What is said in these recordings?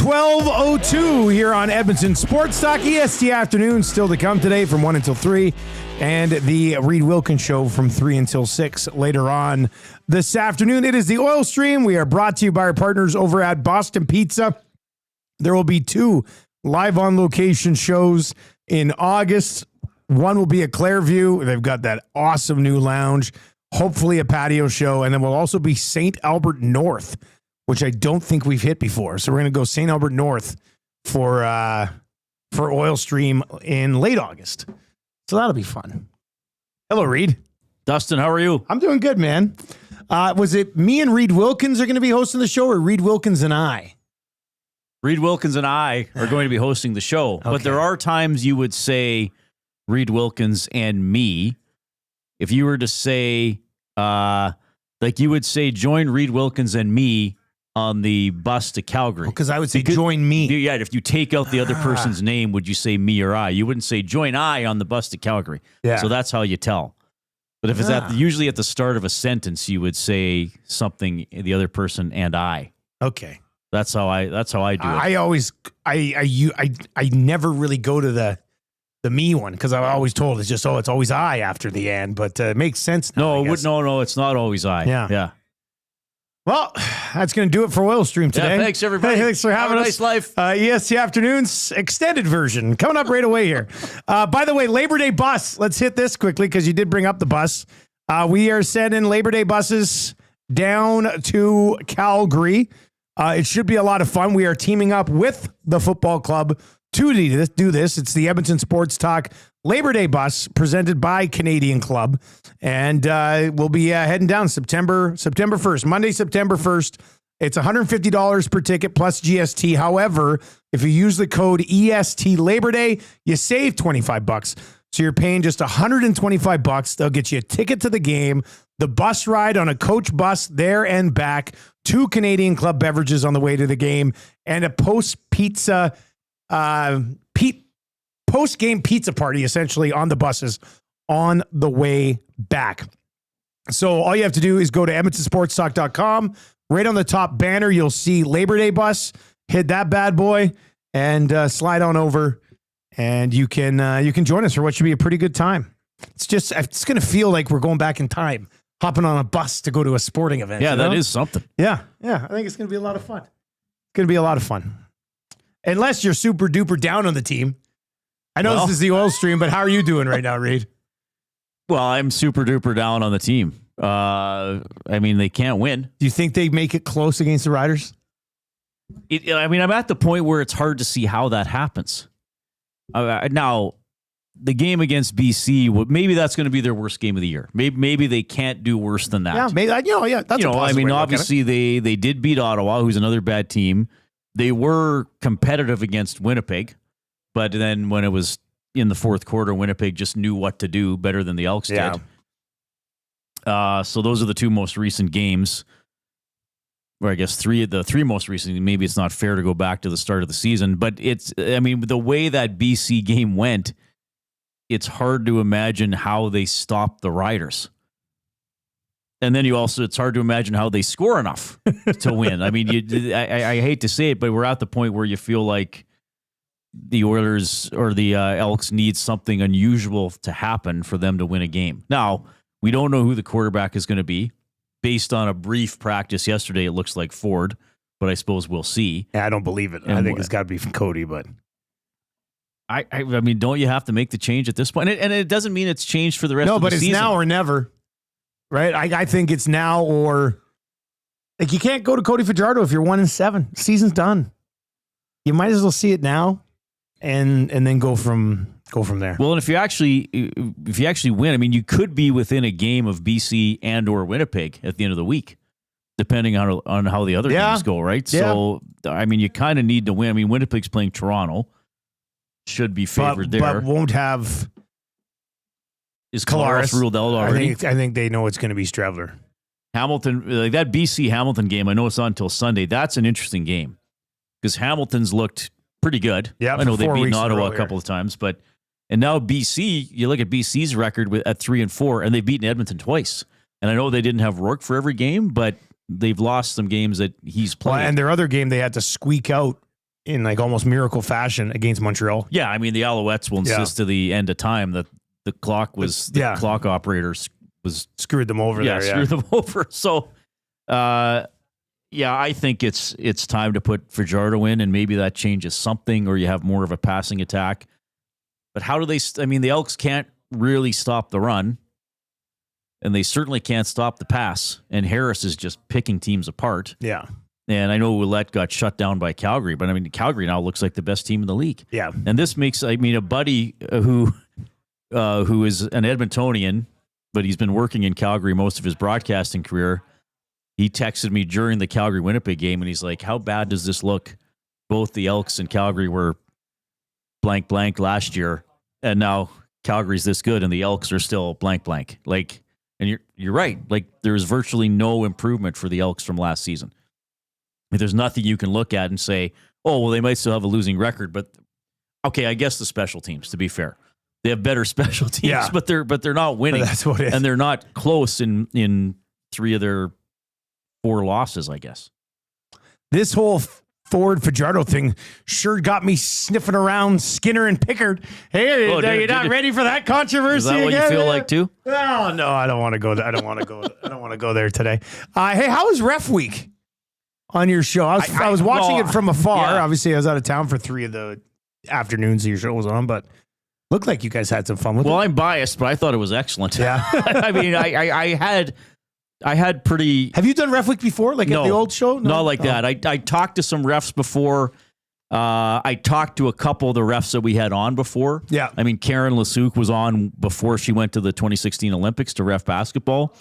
12:02 here on Edmonton Sports Talk. EST afternoon still to come today from 1 until 3. And the Reid Wilkins Show from 3 until 6 later on this afternoon. It is the Oil Stream. We are brought to you by our partners over at Boston Pizza. There will be 2 live on location shows in August. One will be at Clairview. They've got that awesome new lounge, hopefully a patio show. And then we'll also be St. Albert North, which I don't think we've hit before. So we're going to go St. Albert North for Oil Stream in late August. So that'll be fun. Hello, Reid. Dustin, how are you? I'm doing good, man. Was it me and Reid Wilkins are going to be hosting the show, or Reid Wilkins and I? Reid Wilkins and I are going to be hosting the show. Okay. But there are times you would say Reid Wilkins and me. If you were to say, like you would say, join Reid Wilkins and me on the bus to Calgary. Because I would say, join me. Yeah, if you take out the other person's name, would you say me or I? You wouldn't say, join I on the bus to Calgary. Yeah. So that's how you tell. But if it's usually at the start of a sentence, you would say something, the other person and I. Okay. That's how I do it. I never really go to the me one, because I'm always told it's just, it's always I after the end, but it makes sense now. No, it's not always I. Yeah. Well, that's going to do it for Oil Stream today. Yeah, thanks, everybody. Hey, thanks for having us. Nice life. EST Afternoons extended version coming up right away here. By the way, Labor Day bus. Let's hit this quickly because you did bring up the bus. We are sending Labor Day buses down to Calgary. It should be a lot of fun. We are teaming up with the football club to do this. It's the Edmonton Sports Talk Labor Day bus presented by Canadian Club. And we'll be heading down September 1st, Monday, September 1st. It's $150 per ticket plus GST. However, if you use the code EST Labor Day, you save $25. So you're paying just $125. They'll get you a ticket to the game, the bus ride on a coach bus there and back, 2 Canadian Club beverages on the way to the game, and a post-game pizza party, essentially, on the buses on the way back. So all you have to do is go to edmontonsportstalk.com. Right on the top banner, you'll see Labor Day bus. Hit that bad boy and slide on over, and you can join us for what should be a pretty good time. It's going to feel like we're going back in time, hopping on a bus to go to a sporting event. Yeah, that is something. Yeah. I think it's going to be a lot of fun. It's going to be a lot of fun. Unless you're super duper down on the team. I know this is the Oil Stream, but how are you doing right now, Reid? Well, I'm super duper down on the team. I mean, they can't win. Do you think they make it close against the Riders? I'm at the point where it's hard to see how that happens. Now, the game against BC, maybe that's going to be their worst game of the year. Maybe they can't do worse than that. Yeah, maybe. That's obviously they did beat Ottawa, who's another bad team. They were competitive against Winnipeg, but then when it was in the fourth quarter, Winnipeg just knew what to do better than the Elks did. So those are the 2 most recent games, or I guess the 3 most recent. Maybe it's not fair to go back to the start of the season, but the way that BC game went, it's hard to imagine how they stopped the Riders. And then it's hard to imagine how they score enough to win. I mean, I hate to say it, but we're at the point where you feel like the Oilers or the Elks need something unusual to happen for them to win a game. Now, we don't know who the quarterback is going to be. Based on a brief practice yesterday, it looks like Ford, but I suppose we'll see. Yeah, I don't believe it. I think it's got to be from Cody, but I mean, don't you have to make the change at this point? And it doesn't mean it's changed for the rest of the season. No, but it's now or never. Right? I think it's now or... Like, you can't go to Cody Fajardo if you're 1-7. Season's done. You might as well see it now and then go from there. Well, and if you actually win, I mean, you could be within a game of BC and or Winnipeg at the end of the week, depending on how the other games go, right? Yeah. So, I mean, you kind of need to win. I mean, Winnipeg's playing Toronto. Should be favored there. But won't have... Is Collaros ruled out already? I think they know it's going to be Strebler. Hamilton, like that BC Hamilton game, I know it's on until Sunday. That's an interesting game because Hamilton's looked pretty good. Yeah, I know they've beaten Ottawa a couple of times, and now BC, you look at BC's record at 3-4, and they've beaten Edmonton twice. And I know they didn't have Rourke for every game, but they've lost some games that he's played. Well, and their other game they had to squeak out in like almost miracle fashion against Montreal. Yeah, I mean the Alouettes will insist to the end of time that the clock was clock operators was screwed them over. Screwed them over. So, I think it's time to put Fajardo in, and maybe that changes something, or you have more of a passing attack. But how do they? I mean, the Elks can't really stop the run, and they certainly can't stop the pass. And Harris is just picking teams apart. Yeah. And I know Ouellette got shut down by Calgary, but I mean, Calgary now looks like the best team in the league. Yeah. And this makes, I mean, a buddy who is an Edmontonian, but he's been working in Calgary most of his broadcasting career. He texted me during the Calgary-Winnipeg game, and he's like, how bad does this look? Both the Elks and Calgary were blank last year, and now Calgary's this good, and the Elks are still blank. Like, and you're right. Like, there's virtually no improvement for the Elks from last season. There's nothing you can look at and say, oh, well, they might still have a losing record, but okay, I guess the special teams, to be fair. They have better special teams, but they're not winning. That's what it is. And they're not close in 3 of their 4 losses, I guess. This whole Ford Fajardo thing sure got me sniffing around Skinner and Pickard. Hey, you're not ready for that controversy? Is that what again? you feel like too? Oh, no, I don't want to go. I don't want to go. I don't want to go there today. Hey, how was Ref Week on your show? I was watching it from afar. Yeah. Obviously, I was out of town for 3 of the afternoons your show was on, but looked like you guys had some fun with it. Well, I'm biased, but I thought it was excellent. Yeah. I mean, I had pretty. Have you done Ref Week before, like at the old show? No, not like that. I talked to some refs before. I talked to a couple of the refs that we had on before. Yeah. I mean, Karen Lasuk was on before she went to the 2016 Olympics to ref basketball.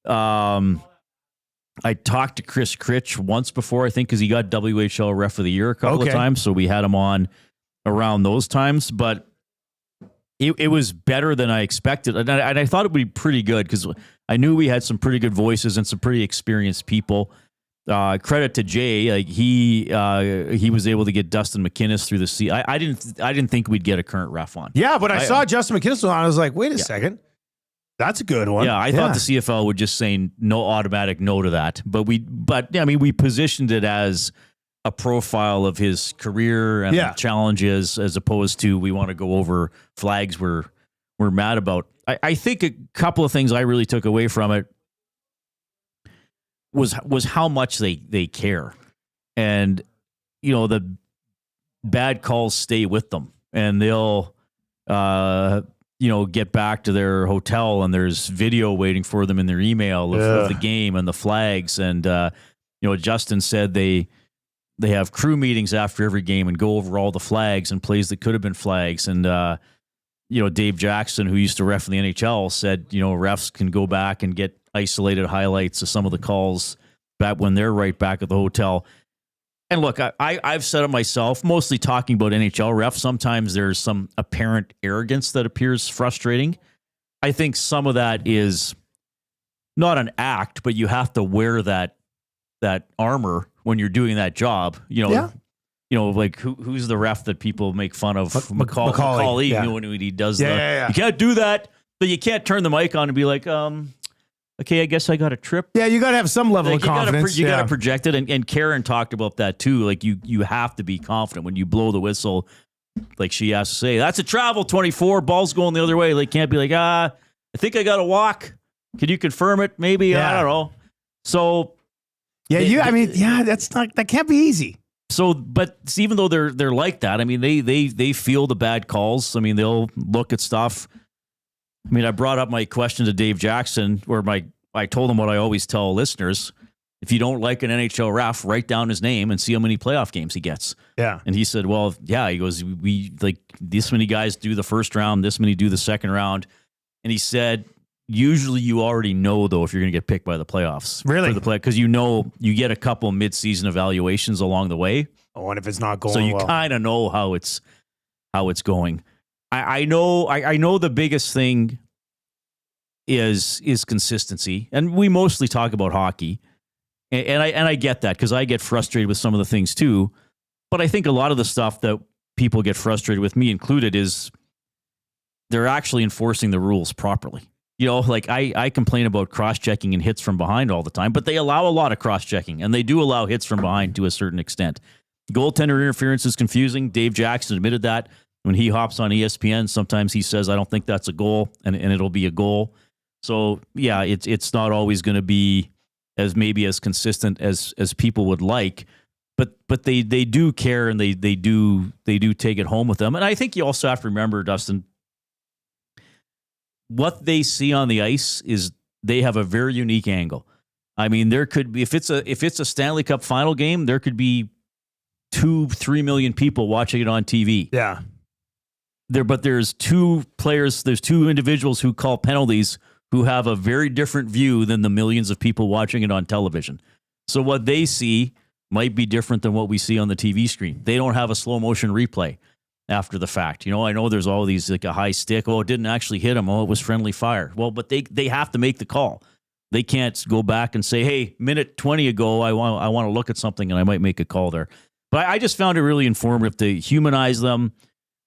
I talked to Chris Critch once before, I think, because he got WHL Ref of the Year a couple of times, so we had him on around those times. But it was better than I expected, and I thought it would be pretty good because I knew we had some pretty good voices and some pretty experienced people. Credit to Jay, like he was able to get Dustin McInnes through the season. I didn't think we'd get a current ref on. Yeah, but I saw Justin McInnes on. I was like, wait a second. That's a good one. Yeah, I thought the CFL would just say no, automatic no to that. But I mean, we positioned it as a profile of his career and the challenges, as opposed to we want to go over flags we're mad about. I think a couple of things I really took away from it was how much they care, and the bad calls stay with them, and they'll get back to their hotel and there's video waiting for them in their email of the game and the flags. And, Justin said they have crew meetings after every game and go over all the flags and plays that could have been flags. And, Dave Jackson, who used to ref in the NHL, said, refs can go back and get isolated highlights of some of the calls back when they're right back at the hotel. And look, I've said it myself, mostly talking about NHL refs. Sometimes there's some apparent arrogance that appears frustrating. I think some of that is not an act, but you have to wear that armor when you're doing that job. Like who's the ref that people make fun of? Macaulay. When he does you can't do that, but you can't turn the mic on and be like, okay, I guess I got a trip. Yeah, you got to have some level of confidence. You got to project it. And Karen talked about that too. Like you have to be confident when you blow the whistle. Like she has to say, that's a travel 24, ball's going the other way. They can't be like, I think I got to walk. Can you confirm it? Maybe, I don't know. So. Yeah, that can't be easy. So, but even though they're like that, I mean, they feel the bad calls. I mean, they'll look at stuff. I mean, I brought up my question to Dave Jackson, where I told him what I always tell listeners: if you don't like an NHL ref, write down his name and see how many playoff games he gets. Yeah. And he said, well, yeah. He goes, we like this many guys do the first round, this many do the second round, and he said, usually you already know though if you're going to get picked by the playoffs. Really? For the play, because you get a couple mid-season evaluations along the way. Oh, and if it's not going so you well, kind of know how it's going. I know the biggest thing is consistency, and we mostly talk about hockey, and I get that because I get frustrated with some of the things too. But I think a lot of the stuff that people get frustrated with, me included, is they're actually enforcing the rules properly. Like I complain about cross-checking and hits from behind all the time, but they allow a lot of cross-checking, and they do allow hits from behind to a certain extent. Goaltender interference is confusing. Dave Jackson admitted that when he hops on ESPN. Sometimes he says, I don't think that's a goal, and it'll be a goal. So, yeah, it's not always going to be as consistent as people would like. But they do care, and they do take it home with them. And I think you also have to remember, Dustin, what they see on the ice is they have a very unique angle. I mean, there could be, if it's a Stanley Cup final game, there could be 2-3 million people watching it on TV. Yeah. But there's two individuals who call penalties who have a very different view than the millions of people watching it on television. So what they see might be different than what we see on the TV screen. They don't have a slow motion replay after the fact. I know there's all these, like a high stick. Oh, it didn't actually hit him. Oh, it was friendly fire. Well, but they have to make the call. They can't go back and say, hey, minute 20 ago, I want to look at something and I might make a call there. But I just found it really informative to humanize them.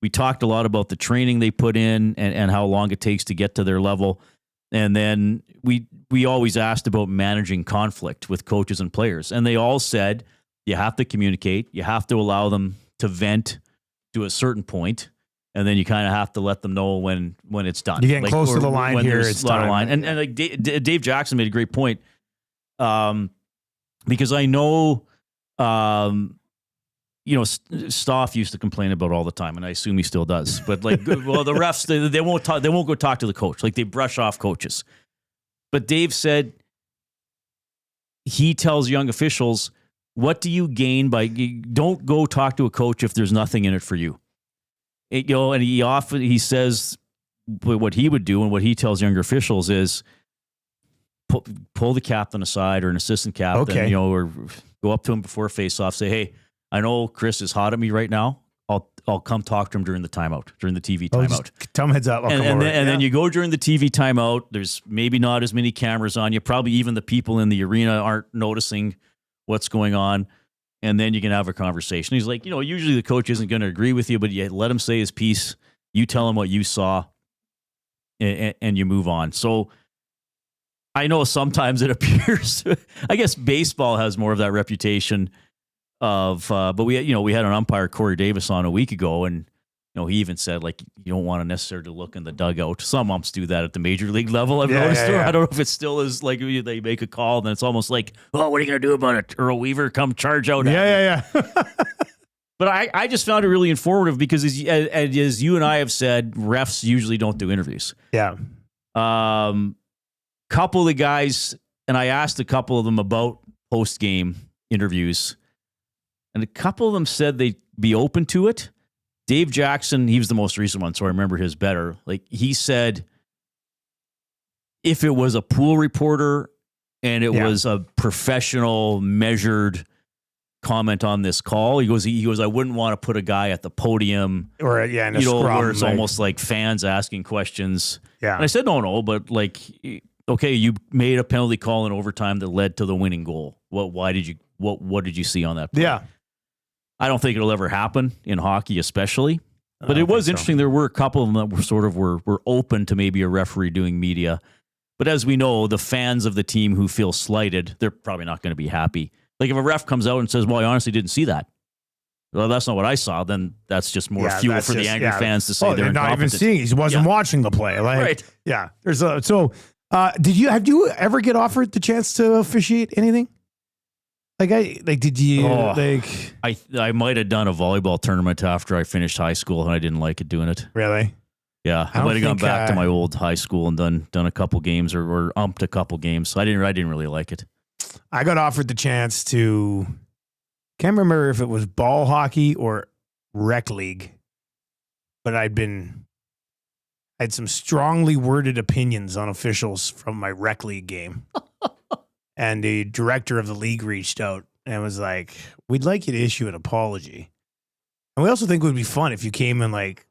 We talked a lot about the training they put in and how long it takes to get to their level. And then we always asked about managing conflict with coaches and players. And they all said, you have to communicate. You have to allow them to vent to a certain point, and then you kind of have to let them know when it's done. You're getting close to the line here. It's time. Line. And like Dave Jackson made a great point, because I know, Stoff used to complain about all the time, and I assume he still does. But like, well, the refs they won't talk. They won't go talk to the coach. Like they brush off coaches. But Dave said he tells young officials, what do you gain by don't go talk to a coach if there's nothing in it for you? And he says what he would do and what he tells younger officials is pull the captain aside or an assistant captain, or go up to him before face-off, say, hey, I know Chris is hot at me right now. I'll come talk to him during the timeout, during the TV timeout. Tell him heads up. Then you go during the TV timeout. There's maybe not as many cameras on you. Probably even the people in the arena aren't noticing what's going on. And then you can have a conversation. He's like, usually the coach isn't going to agree with you, but you let him say his piece. You tell him what you saw, and you move on. So I know sometimes it appears, I guess baseball has more of that reputation of, but we had an umpire, Corey Davis, on a week ago, and he even said, like, you don't want to necessarily look in the dugout. Some umps do that at the major league level, I've noticed. Yeah. I don't know if it still is, like, they make a call, and it's almost like, oh, what are you going to do about it? Earl Weaver, come charge out. Yeah. But I just found it really informative because, as you and I have said, refs usually don't do interviews. Yeah. Couple of the guys, and I asked a couple of them about post-game interviews, and a couple of them said they'd be open to it. Dave Jackson, he was the most recent one, so I remember his better. Like, he said, if it was a pool reporter and it was a professional, measured comment on this call, he goes, I wouldn't want to put a guy at the podium or in a scrum, where it's almost like fans asking questions. Yeah, and I said no, but like, okay, you made a penalty call in overtime that led to the winning goal. What did you see on that play? Yeah. I don't think it'll ever happen in hockey, especially. But it was interesting. There were a couple of them that were open to maybe a referee doing media. But as we know, the fans of the team who feel slighted, they're probably not going to be happy. Like if a ref comes out and says, well, I honestly didn't see that. Well, that's not what I saw. Then that's just more fuel for the angry fans to say they're not even seeing. He wasn't watching the play. Like, right. Yeah. Have you ever get offered the chance to officiate anything? I might have done a volleyball tournament after I finished high school, and I didn't like it doing it. Really? Yeah, I might have gone back to my old high school and done a couple games or umped a couple games. I didn't really like it. I got offered the chance to. Can't remember if it was ball hockey or rec league, but I had some strongly worded opinions on officials from my rec league game. And the director of the league reached out and was like, we'd like you to issue an apology. And we also think it would be fun if you came and like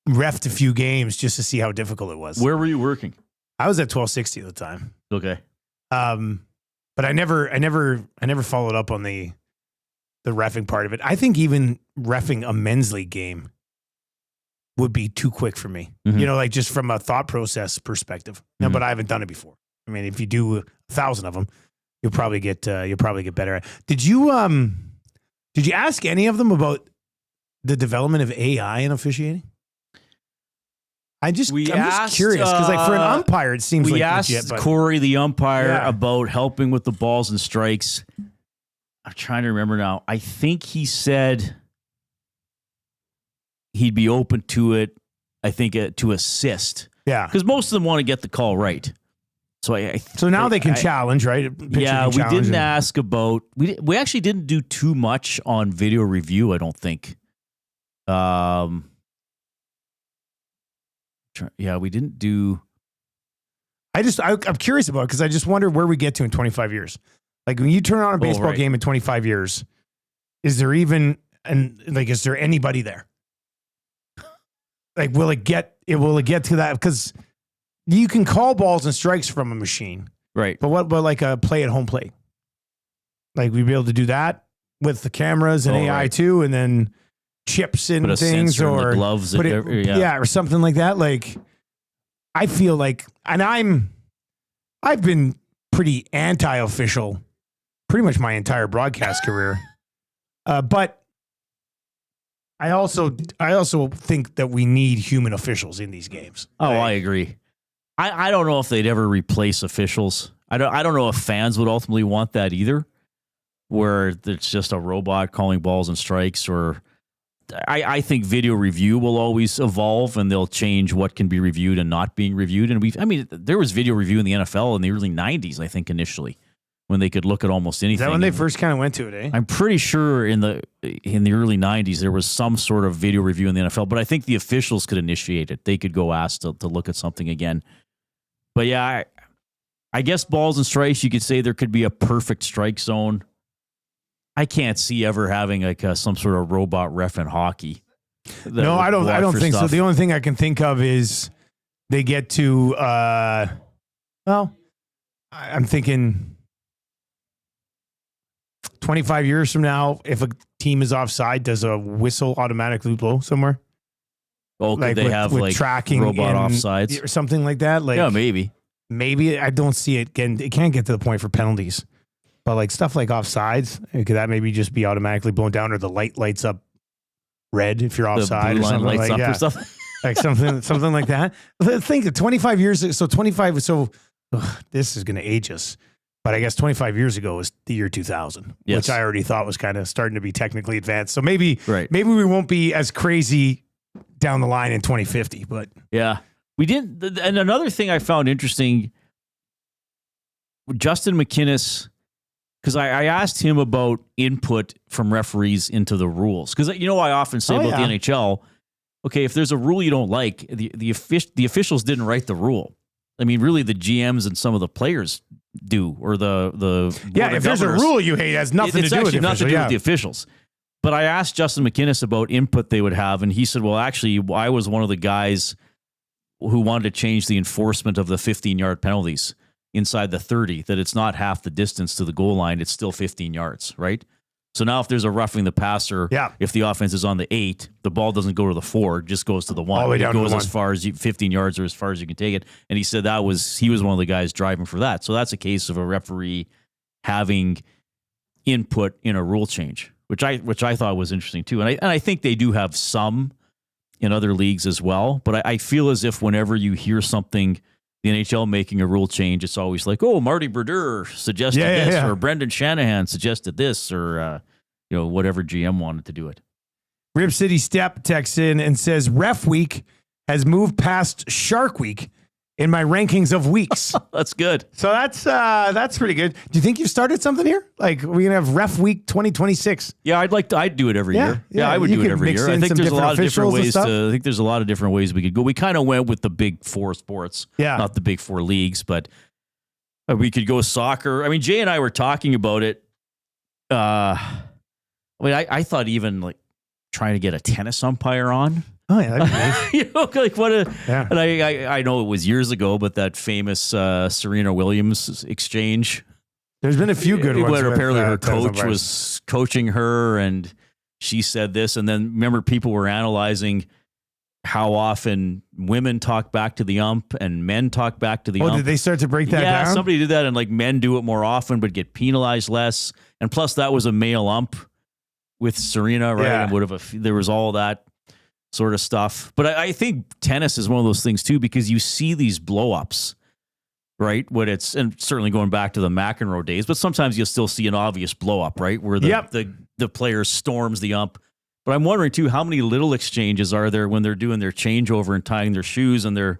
reffed a few games just to see how difficult it was. Where were you working? I was at 1260 at the time. Okay. But I never followed up on the reffing part of it. I think even reffing a men's league game would be too quick for me. Mm-hmm. Like just from a thought process perspective. No, but I haven't done it before. I mean, if you do 1,000 of them, you'll probably get better at it. Did Did you ask any of them about the development of AI in officiating? I'm just curious because, like, for an umpire, it seems we like asked legit, but Corey, the umpire, about helping with the balls and strikes. I'm trying to remember now. I think he said he'd be open to it. I think to assist. Yeah, because most of them want to get the call right. So now they can challenge, right? Yeah, we didn't ask about. We actually didn't do too much on video review. I don't think. Yeah, we didn't do. I'm curious about it because I just wonder where we get to in 25 years. Like when you turn on a baseball game in 25 years, is there even is there anybody there? Like, will it get to that? Because you can call balls and strikes from a machine, right? But what about like a play at home plate? Like we'd be able to do that with the cameras and AI too, and then chips in things or gloves, or something like that. Like, I feel like, and I've been pretty anti-official pretty much my entire broadcast career, but I also think that we need human officials in these games. Oh, I agree. I don't know if they'd ever replace officials. I don't know if fans would ultimately want that either, where it's just a robot calling balls and strikes. Or I think video review will always evolve, and they'll change what can be reviewed and not being reviewed. And there was video review in the NFL in the early 90s, I think, initially, when they could look at almost anything. Is that when they first kind of went to it, eh? I'm pretty sure in the early 90s there was some sort of video review in the NFL, but I think the officials could initiate it. They could go ask to look at something again. But yeah, I guess balls and strikes, you could say there could be a perfect strike zone. I can't see ever having like some sort of robot ref in hockey. No, I don't think so. The only thing I can think of is they get to, I'm thinking 25 years from now, if a team is offside, does a whistle automatically blow somewhere? Oh, could they have like tracking robot offsides or something like that? Like, yeah, maybe. Maybe I don't see it getting. It can't get to the point for penalties, but like stuff like offsides, could that maybe just be automatically blown down, or the light lights up red if you're offside, or something like that? Or something. Like something like that. Think 25 years. So 25. So this is going to age us. But I guess 25 years ago was the year 2000, which I already thought was kind of starting to be technically advanced. So maybe we won't be as crazy down the line in 2050. But yeah, we didn't. And another thing I found interesting, Justin McInnes, because I asked him about input from referees into the rules. Because I often say the NHL, okay, if there's a rule you don't like, the officials didn't write the rule. I mean, really, the GMs and some of the players do, or the if there's a rule you hate, it has nothing to do with the nothing to do with the officials. But I asked Justin McInnes about input they would have, and he said, well, actually, I was one of the guys who wanted to change the enforcement of the 15-yard penalties inside the 30, that it's not half the distance to the goal line, it's still 15 yards, right? So now if there's a roughing the passer, if the offense is on the 8, the ball doesn't go to the 4, it just goes to the 1. All the way down it goes to the as far as 15 yards or as far as you can take it. And he said he was one of the guys driving for that. So that's a case of a referee having input in a rule change, which I thought was interesting too. And I think they do have some in other leagues as well. But I feel as if whenever you hear something, the NHL making a rule change, it's always like, oh, Marty Brodeur suggested this, or Brendan Shanahan suggested this, or whatever GM wanted to do it. Rib City Step texts in and says, Ref Week has moved past Shark Week in my rankings of weeks. That's good. So that's pretty good. Do you think you've started something here? Like we're gonna have Ref Week 2026? Yeah, I'd do it every year. Yeah, I would do it every year. I think there's a lot of different ways I think there's a lot of different ways we could go. We kind of went with the big 4 sports, not the big 4 leagues, but we could go soccer. I mean, Jay and I were talking about it. I thought even like trying to get a tennis umpire on. Oh yeah, that'd be nice. Like what a. Yeah. And I know it was years ago, but that famous Serena Williams exchange. There's been a few good ones. Where apparently her coach was coaching her, and she said this, and then remember people were analyzing how often women talk back to the ump and men talk back to the ump. Oh, did they start to break that down? Yeah, somebody did that, and like men do it more often, but get penalized less. And plus, that was a male ump. with Serena, right? Yeah. And there was all that sort of stuff. But I think tennis is one of those things too, because you see these blow-ups, right? And certainly going back to the McEnroe days, but sometimes you'll still see an obvious blow-up, right? Where the player storms the ump. But I'm wondering too, how many little exchanges are there when they're doing their changeover and tying their shoes and they're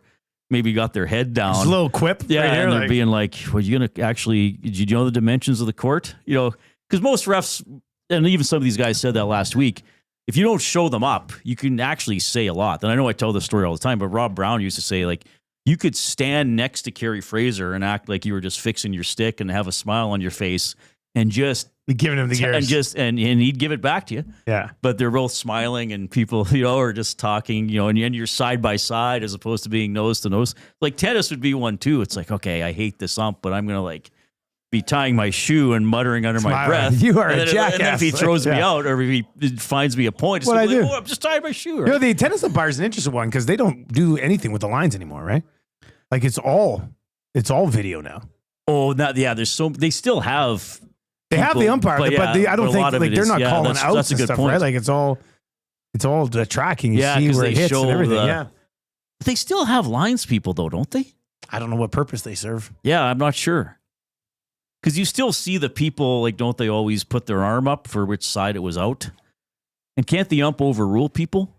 maybe got their head down. Just a little quip. Yeah, right and there, they're being like, well, you going to actually, did you know the dimensions of the court? You know, because most refs, and even some of these guys said that last week, if you don't show them up, you can actually say a lot. And I know I tell this story all the time, but Rob Brown used to say, like, you could stand next to Kerry Fraser and act like you were just fixing your stick and have a smile on your face and just giving him the gears. And he'd give it back to you. Yeah. But they're both smiling and people, you know, are just talking, you know, and you're side by side as opposed to being nose to nose. Like tennis would be one too. It's like, okay, I hate this ump, but I'm going to like be tying my shoe and muttering under my breath. You are and a then, jackass. And then if he throws me out or if he finds me a point, it's what like, I do. oh, I'm just tying my shoe. Right? You know, the tennis umpire is an interesting one because they don't do anything with the lines anymore, right? Like it's all video now. Oh, yeah. They still have. They have the umpire, but I don't think like they're not calling outs that's a and good stuff, point. right? Like it's all the tracking. You see where it hits and everything. Yeah. They still have lines people though, don't they? I don't know what purpose they serve. Yeah, I'm not sure. Because you still see the people, like, don't they always put their arm up for which side it was out? And can't the ump overrule people?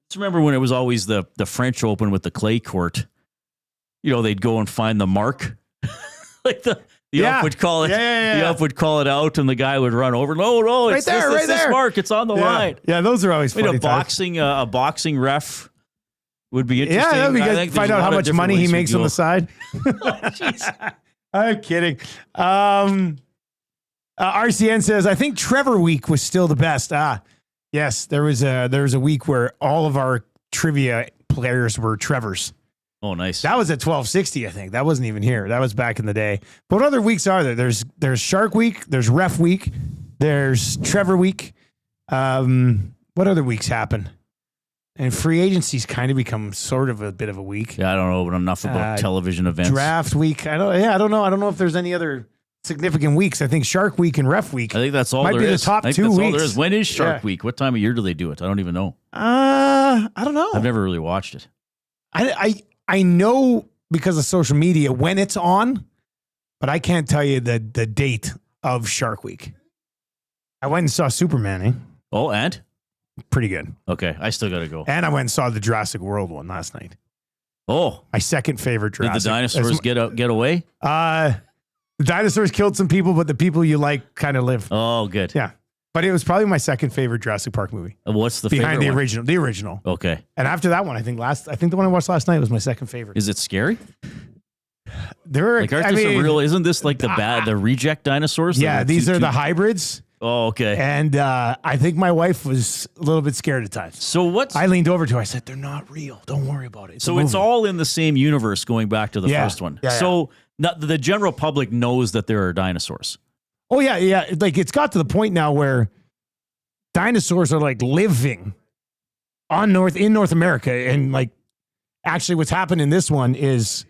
Just remember when it was always the French Open with the clay court. You know, they'd go and find the mark. Like the ump would call it. The ump would call it out, and the guy would run over. No, it's this mark. It's on the line. Yeah, those are always funny. A boxing ref would be interesting. Yeah, that'd be good. Find out how much money he makes on the side. I'm kidding. RCN says, I think Trevor Week was still the best. Yes, there was a week where all of our trivia players were Trevors. Oh, nice. That was at 1260, I think. That wasn't even here. That was back in the day. But what other weeks are there? There's Shark Week. There's Ref Week. There's Trevor Week. What other weeks happen? And free agency's kind of become sort of a bit of a week. Yeah, I don't know enough about television events. Draft Week. I don't know. I don't know if there's any other significant weeks. I think Shark Week and Ref Week. I think that's all might there be is. the top I think 2 that's weeks. All there is. When is Shark Week? What time of year do they do it? I don't even know. I don't know. I've never really watched it. I know because of social media when it's on, but I can't tell you the date of Shark Week. I went and saw Superman. Oh, and? Pretty good. Okay, I still got to go. And I went and saw the Jurassic World one last night. Oh. My second favorite Jurassic. Did the dinosaurs get away? The dinosaurs killed some people, but the people you like kind of live. Oh, good. Yeah. But it was probably my second favorite Jurassic Park movie. What's the behind favorite the one? original? The original. Okay. And after that one, I think the one I watched last night was my second favorite. Is it scary? There are, isn't this like the reject dinosaurs? Yeah, these are the hybrids. Oh, okay. And I think my wife was a little bit scared at times. So I leaned over to her. I said, "They're not real. Don't worry about it." So it's all in the same universe going back to the first one. Yeah, so the general public knows that there are dinosaurs. Oh, yeah. Like it's got to the point now where dinosaurs are like living in North America. And like actually what's happened in this one is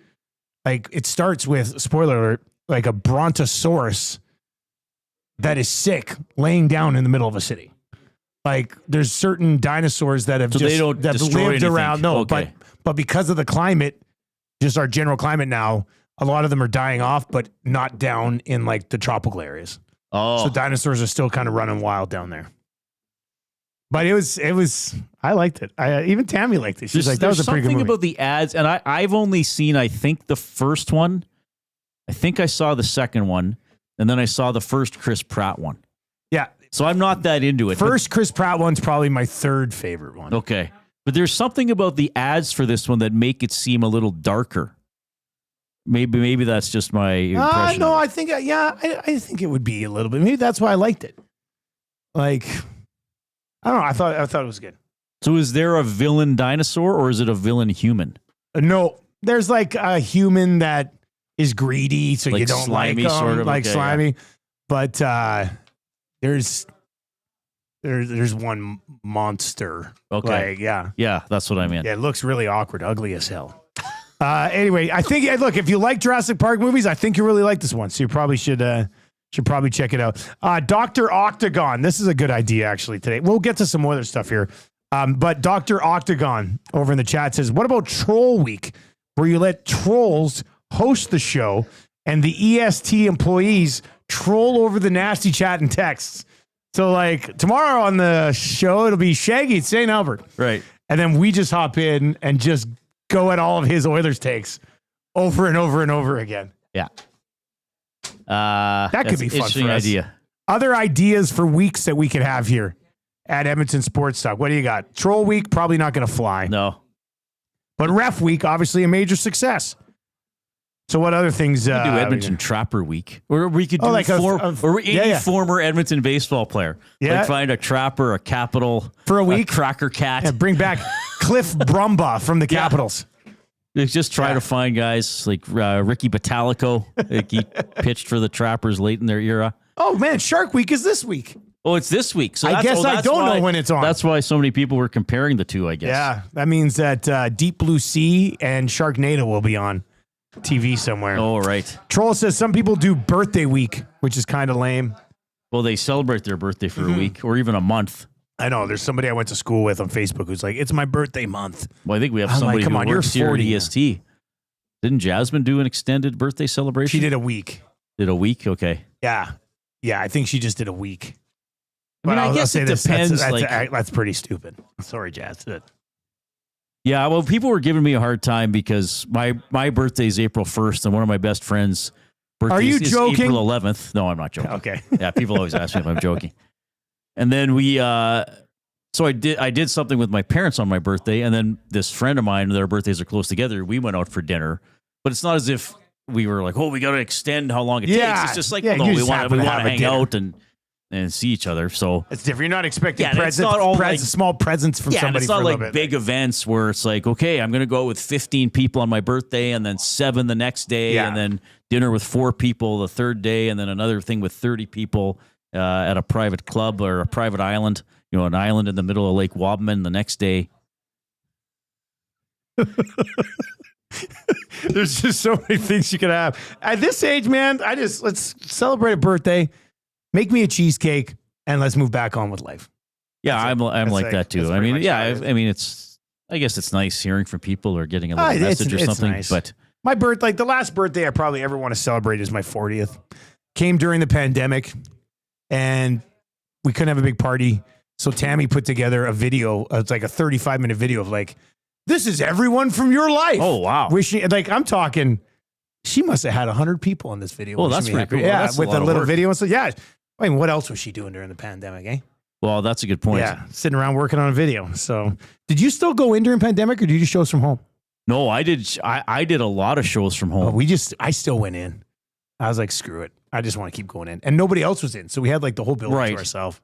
like it starts with, spoiler alert, like a brontosaurus that is sick laying down in the middle of a city. Like there's certain dinosaurs that have lived anything. around. No, okay. but because of the climate, just our general climate now, a lot of them are dying off, but not down in like the tropical areas. Oh, so dinosaurs are still kind of running wild down there. But it was. I liked it. Even Tammy liked it. She's like, that was a pretty good movie. There's something about the ads, and I've only seen, I think, the first one. I think I saw the second one, and then I saw the first Chris Pratt one. Yeah. So I'm not that into it. First Chris Pratt one's probably my third favorite one. Okay. But there's something about the ads for this one that make it seem a little darker. Maybe that's just my impression. No, I think, I think it would be a little bit. Maybe that's why I liked it. Like, I don't know. I thought it was good. So is there a villain dinosaur or is it a villain human? No, there's like a human that is greedy, so like you don't slimy, like them, sort of, like okay, slimy. Yeah. But there's one monster. Okay. Like, yeah. Yeah, that's what I meant. Yeah, it looks really awkward, ugly as hell. Anyway, I think look, if you like Jurassic Park movies, I think you really like this one. So you probably should Should probably check it out. Dr. Octagon. This is a good idea, actually, today. We'll get to some other stuff here. But Dr. Octagon over in the chat says, what about Troll Week, where you let trolls host the show and the EST employees troll over the nasty chat and texts? So, like, tomorrow on the show, it'll be Shaggy at St. Albert. Right. And then we just hop in and just go at all of his Oilers takes over and over and over again. Yeah. That could be fun for us. Idea. Other ideas for weeks that we could have here at Edmonton Sports Talk. What do you got? Troll Week, probably not going to fly. No. But Ref Week, obviously a major success. So what other things? We could do Edmonton Trapper Week. Or we could do like any former Edmonton baseball player. Yeah. Like find a Trapper, a Capital. For a week? Cracker Cat. Yeah, bring back Cliff Brumbaugh from the Capitals. Just try to find guys like Ricky Batalico. Like he pitched for the Trappers late in their era. Oh, man, Shark Week is this week. Oh, it's this week. So I guess I don't know when it's on. That's why so many people were comparing the two, I guess. Yeah, that means that Deep Blue Sea and Sharknado will be on TV somewhere. Oh, right. Troll says some people do birthday week, which is kind of lame. Well, they celebrate their birthday for a week or even a month. I know. There's somebody I went to school with on Facebook who's like, it's my birthday month. Well, I think we have somebody who works here at EST. Didn't Jasmine do an extended birthday celebration? She did a week. Did a week? Okay. Yeah. Yeah, I think she just did a week. I mean, I guess it depends. That's pretty stupid. Sorry, Jazz. Yeah, well, people were giving me a hard time because my birthday is April 1st, and one of my best friends' birthday is joking? April 11th. No, I'm not joking. Okay. Yeah, people always ask me if I'm joking. And then so I did something with my parents on my birthday, and then this friend of mine, their birthdays are close together. We went out for dinner, but it's not as if we were like, oh, we got to extend how long it takes. It's just like, no, we want to hang out and see each other. So it's different. You're not expecting it's not all small presents from somebody. It's not for like a little bit. big events where it's like, okay, I'm going to go out with 15 people on my birthday, and then 7 the next day, and then dinner with 4 people the third day, and then another thing with 30 people at a private club or a private island. You know, an island in the middle of Lake Wabamun the next day. There's just so many things you could have. At this age, man, let's celebrate a birthday, make me a cheesecake, and let's move back on with life. Yeah, I'm like that too. I mean, I guess it's nice hearing from people or getting a little message or something. Nice. But my birthday, the last birthday I probably ever want to celebrate is my 40th. Came during the pandemic, and we couldn't have a big party. So Tammy put together a video. It's like a 35-minute video of like, this is everyone from your life. Oh, wow. Wishing, like, I'm talking, she must have had 100 people in this video. Oh, that's pretty cool. Yeah, that's with a little work. video. And so, yeah. I mean, what else was she doing during the pandemic, eh? Well, that's a good point. Yeah, sitting around working on a video. So did you still go in during pandemic, or did you do shows from home? No, I did. I did a lot of shows from home. I still went in. I was like, screw it. I just want to keep going in. And nobody else was in. So we had like the whole building to ourselves.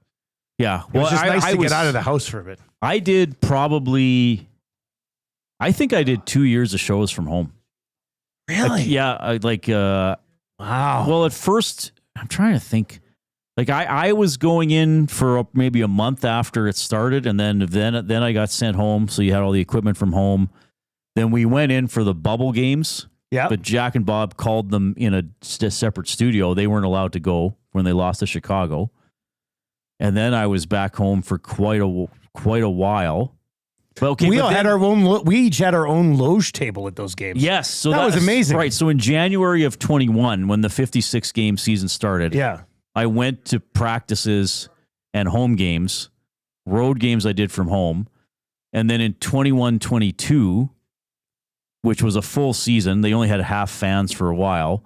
Yeah. Well, it was just nice to get out of the house for a bit. I think I did 2 years of shows from home. Really? Wow. Well, at first, I'm trying to think. Like I was going in for maybe a month after it started, and then I got sent home. So you had all the equipment from home. Then we went in for the bubble games. Yeah. But Jack and Bob called them in a separate studio. They weren't allowed to go when they lost to Chicago. And then I was back home for quite a while. But okay, we each had our own loge table at those games. Yes, so that was amazing. Right. So in January of 21, when the 56 game season started, I went to practices and home games. Road games I did from home. And then in 21-22, which was a full season, they only had half fans for a while.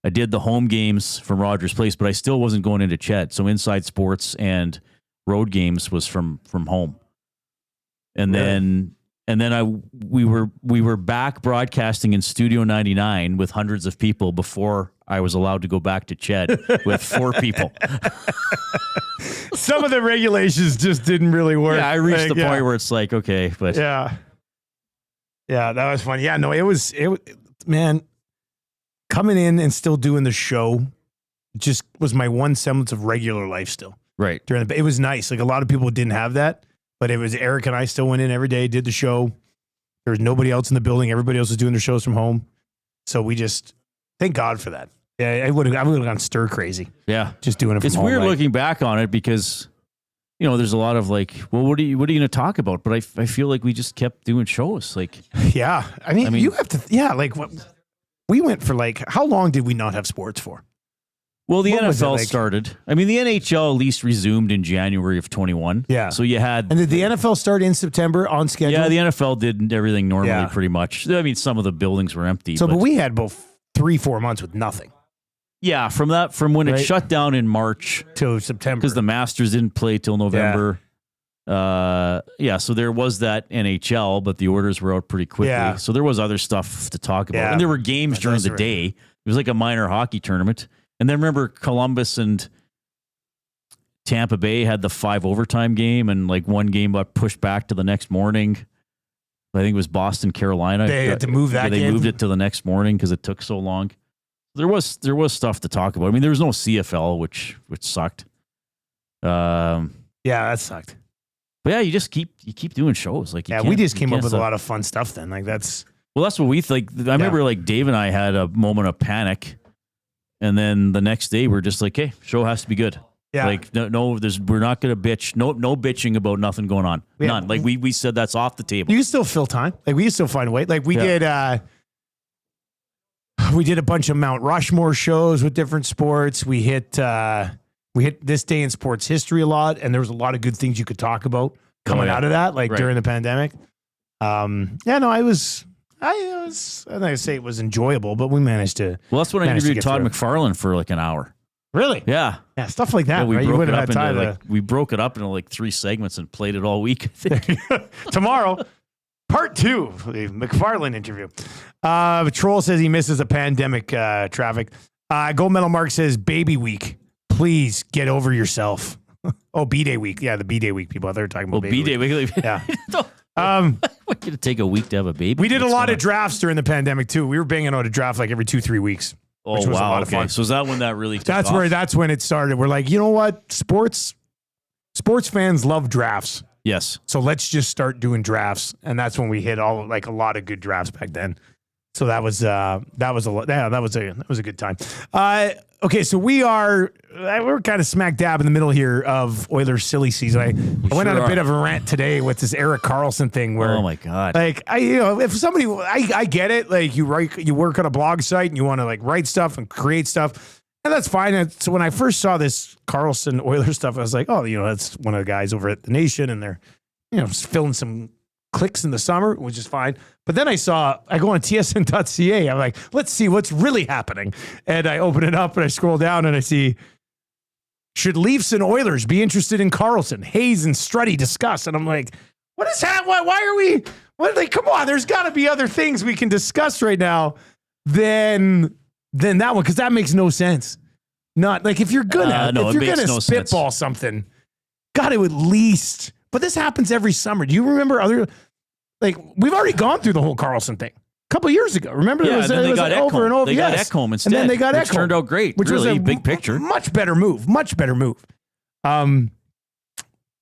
I did the home games from Rogers Place, but I still wasn't going into Chet. So Inside Sports and road games was from home. And then we were back broadcasting in Studio 99 with hundreds of people before I was allowed to go back to Chet with 4 people. Some of the regulations just didn't really work. Yeah, I reached the point where it's like, okay, but yeah, that was fun. Yeah, no, it was man. Coming in and still doing the show just was my one semblance of regular life still. Right. It was nice. Like a lot of people didn't have that, but it was Eric and I still went in every day, did the show. There was nobody else in the building. Everybody else was doing their shows from home. So we just, thank God for that. Yeah, I would have gone stir crazy. Yeah. Just doing it from It's home, weird like- looking back on it because, you know, there's a lot of like, well, what are you going to talk about? But I feel like we just kept doing shows. Like, Yeah. I mean, you have to, like what we went for, like, how long did we not have sports for? well, the What was it, NFL like- started. I mean, the NHL at least resumed in January of 21. Yeah. So you had, And did the NFL start in September on schedule? yeah, the NFL did everything normally Yeah. pretty much. I mean, some of the buildings were empty. but we had both 3-4 months with nothing yeah, from when it Right. shut down in March till September. because the Masters didn't play till November. Yeah, so there was that NHL, but the orders were out pretty quickly. Yeah. So there was other stuff to talk about. Yeah. And there were games during That's the right. day. It was like a minor hockey tournament. And then remember Columbus and Tampa Bay had the 5 overtime game, and like one game got pushed back to the next morning. I think it was Boston, Carolina. They had to move that They game? moved it to the next morning because it took so long. There was stuff to talk about. I mean, there was no CFL, which sucked. Yeah, that sucked. But yeah, you keep doing shows. Like, Yeah, we just came up with a lot of fun stuff then. Like, that's Well, that's what we think. I remember like Dave and I had a moment of panic, and then the next day we're just like, "Hey, show has to be good." Yeah. Like we're not gonna bitch. No bitching about nothing going on. Yeah. None. Like we said that's off the table. you can still fill time. Like, we can still find a way. Like, we did a bunch of Mount Rushmore shows with different sports. We hit this day in sports history a lot, and there was a lot of good things you could talk about coming out of that, like Right. during the pandemic. I'm not gonna say it was enjoyable, but we managed to. Well, that's when I managed to interviewed get Todd through. McFarlane for like an hour. Really? Yeah. Yeah, stuff like that. Yeah, we right? You broke wouldn't it have up had into time like we broke it up into like 3 segments and played it all week. I think. Tomorrow, part 2, the McFarlane interview. Troll says he misses a pandemic traffic. Gold Medal Mark says, baby week. Please get over yourself. Oh, B-Day week. Yeah, the B-Day week people. They're talking about Well, baby B-Day. week. Yeah. Why did it take a week to have a baby? We did a What's lot going of drafts during the pandemic, too. We were banging out a draft like every 2-3 weeks. on? which Oh, was a wow. lot of Okay. fun. So is that when that really took That's off? that's when it started. We're like, you know what? Sports fans love drafts. Yes. So let's just start doing drafts. And that's when we hit a lot of good drafts back then. So that was a good time. Okay, so we're kind of smack dab in the middle here of Oilers' silly season. I went on a bit of a rant today with this Erik Karlsson thing where, Oh my God. like, if somebody, I get it. Like, you work on a blog site and you want to like write stuff and create stuff, and that's fine. And so when I first saw this Karlsson Oilers stuff, I was like, oh, that's one of the guys over at the Nation, and they're, just filling some clicks in the summer, which is fine. But then I go on tsn.ca. I'm like, let's see what's really happening. And I open it up and I scroll down and I see, should Leafs and Oilers be interested in Karlsson? Hayes and Strutty discuss. And I'm like, what is that? Why are we, come on, there's got to be other things we can discuss right now than that one, because that makes no sense. Not like if you're gonna spitball something, got to at least. But this happens every summer. Do you remember we've already gone through the whole Karlsson thing a couple of years ago. Remember, Yeah, it was and then they got over and over. They got Yes. Ekholm instead. And then they got which Ekholm, turned out great. which Really, was a big picture. much better move.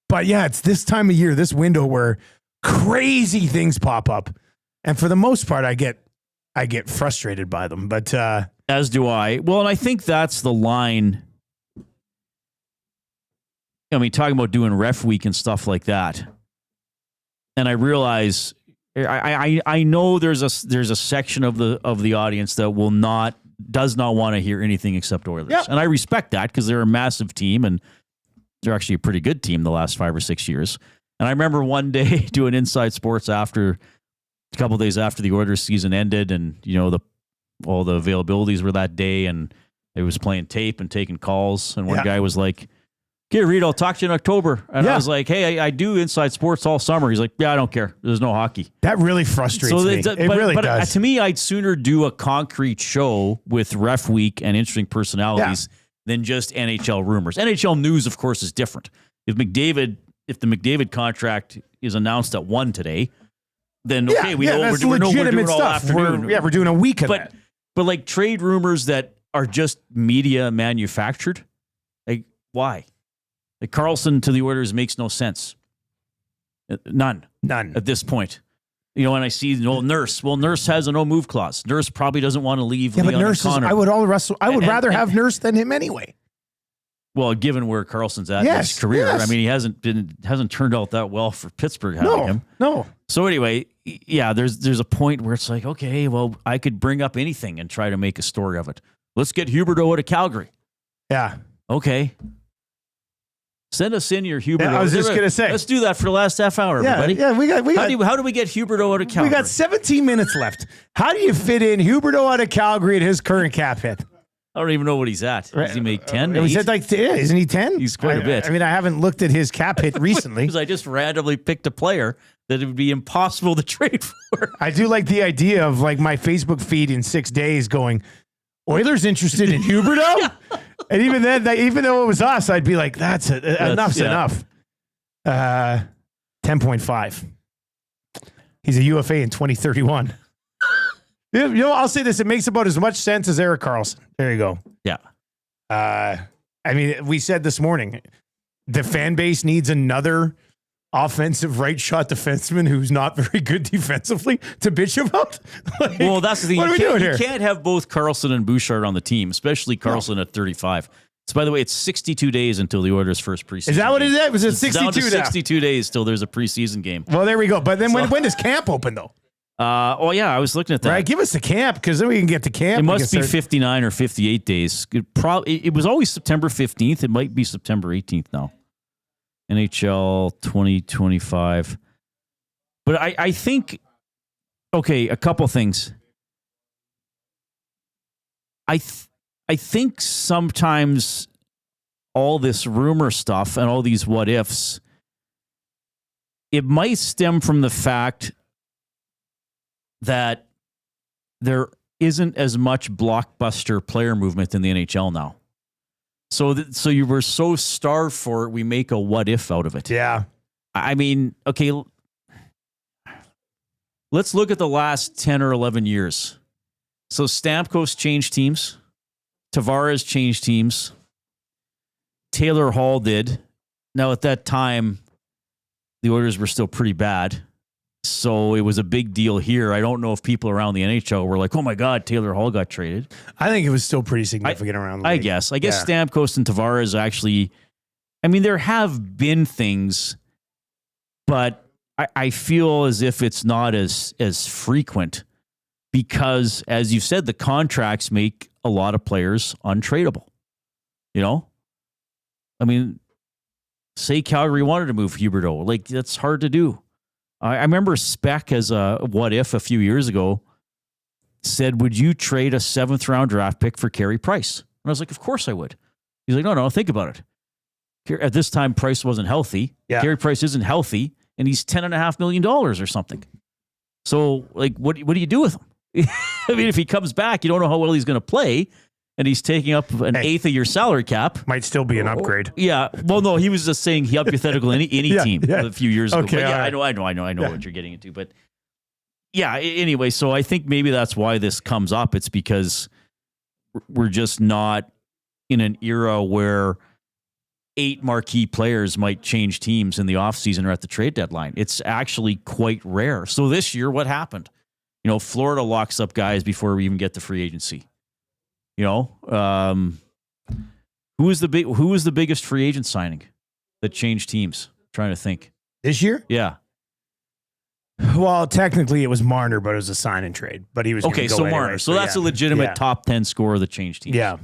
But yeah, it's this time of year, this window where crazy things pop up, and for the most part, I get frustrated by them. But As do I. Well, and I think that's the line. I mean, talking about doing ref week and stuff like that. And I realize I know there's a section of the audience that does not want to hear anything except Oilers. Yeah. And I respect that because they're a massive team and they're actually a pretty good team the last 5 or 6 years. And I remember one day doing Inside Sports a couple of days after the Oilers season ended, and all the availabilities were that day, and it was playing tape and taking calls. And one guy was like, "Okay, Reid, I'll talk to you in October." And I was like, "Hey, I do Inside Sports all summer." He's like, "Yeah, I don't care. There's no hockey." that really frustrates me. It really does. To me, I'd sooner do a concrete show with ref week and interesting personalities than just NHL rumors. NHL news, of course, is different. If the McDavid contract is announced at 1 today, then okay, we know that's we're doing legitimate all stuff. afternoon. We're doing a week of that. But like trade rumors that are just media manufactured, like why? Like Karlsson to the Oilers makes no sense. None None. at this point. You know, and I see Nurse. Well, Nurse has a no move clause. Nurse probably doesn't want to leave. Yeah, Leon but Nurse is, Connor. I would rather have Nurse than him anyway. Well, given where Carlson's at in his career, I mean, he hasn't turned out that well for Pittsburgh having him. No. So anyway, yeah, there's a point where it's like, okay, well, I could bring up anything and try to make a story of it. Let's get Huberdeau out of Calgary. Yeah. Okay. Send us in your Huberdeau. Yeah, I was just going to say. Let's do that for the last half hour, everybody. Yeah, we got. How do we get Huberdeau out of Calgary? We got 17 minutes left. How do you fit in Huberdeau out of Calgary at his current cap hit? I don't even know what he's at. Does he make 10? He said isn't he 10? He's quite a bit. I mean, I haven't looked at his cap hit recently. Because I just randomly picked a player that it would be impossible to trade for. I do like the idea of like my Facebook feed in 6 days going, Oilers interested in Huberdeau? Yeah. And even then, even though it was us, I'd be like, enough's enough. 10.5. He's a UFA in 2031. You know, I'll say this. It makes about as much sense as Erik Karlsson. There you go. Yeah. I mean, we said this morning, the fan base needs another offensive right shot defenseman who's not very good defensively to bitch about. Like, well, that's the thing. What are we doing here? You can't have both Karlsson and Bouchard on the team, especially Karlsson at 35. So, by the way, it's 62 days until the Oilers' first preseason. Is that what it is? Was it 62 down to now? 62 days till there's a preseason game. Well, there we go. But then when does camp open, though? Oh, yeah, I was looking at that. Right, give us the camp, because then we can get to camp. It must be 59 or 58 days. It was always September 15th. It might be September 18th now. NHL 2025. But I think, okay, a couple things. I think sometimes all this rumor stuff and all these what ifs, it might stem from the fact that there isn't as much blockbuster player movement in the NHL now. So you were so starved for it, we make a what if out of it. Yeah. I mean, okay, let's look at the last 10 or 11 years. So Stamkos changed teams. Tavares changed teams. Taylor Hall did. Now, at that time, the Oilers were still pretty bad. So it was a big deal here. I don't know if people around the NHL were like, oh my God, Taylor Hall got traded. I think it was still pretty significant around the league. I guess Stamkos and Tavares actually, I mean, there have been things, but I feel as if it's not as frequent because, as you said, the contracts make a lot of players untradeable. You know? I mean, say Calgary wanted to move Huberdeau. Like, that's hard to do. I remember Speck as a what if a few years ago said, would you trade a 7th round draft pick for Carey Price? And I was like, of course I would. He's like, no, think about it. At this time, Price wasn't healthy. Yeah. Carey Price isn't healthy, and he's $10.5 million or something. So, like, what do you do with him? I mean, if he comes back, you don't know how well he's going to play, and he's taking up an eighth of your salary cap. Might still be an upgrade. Yeah. Well, no, he was just saying hypothetical any team a few years ago. Okay, but yeah, right. I know what you're getting into. But yeah, anyway, so I think maybe that's why this comes up. It's because we're just not in an era where 8 marquee players might change teams in the offseason or at the trade deadline. It's actually quite rare. So this year, what happened? You know, Florida locks up guys before we even get to free agency. You know, who was the biggest free agent signing that changed teams? I'm trying to think. This year? Yeah. Well, technically it was Marner, but it was a sign and trade. But he was okay. So anyway, Marner. So that's a legitimate top 10 scorer that changed teams. Yeah.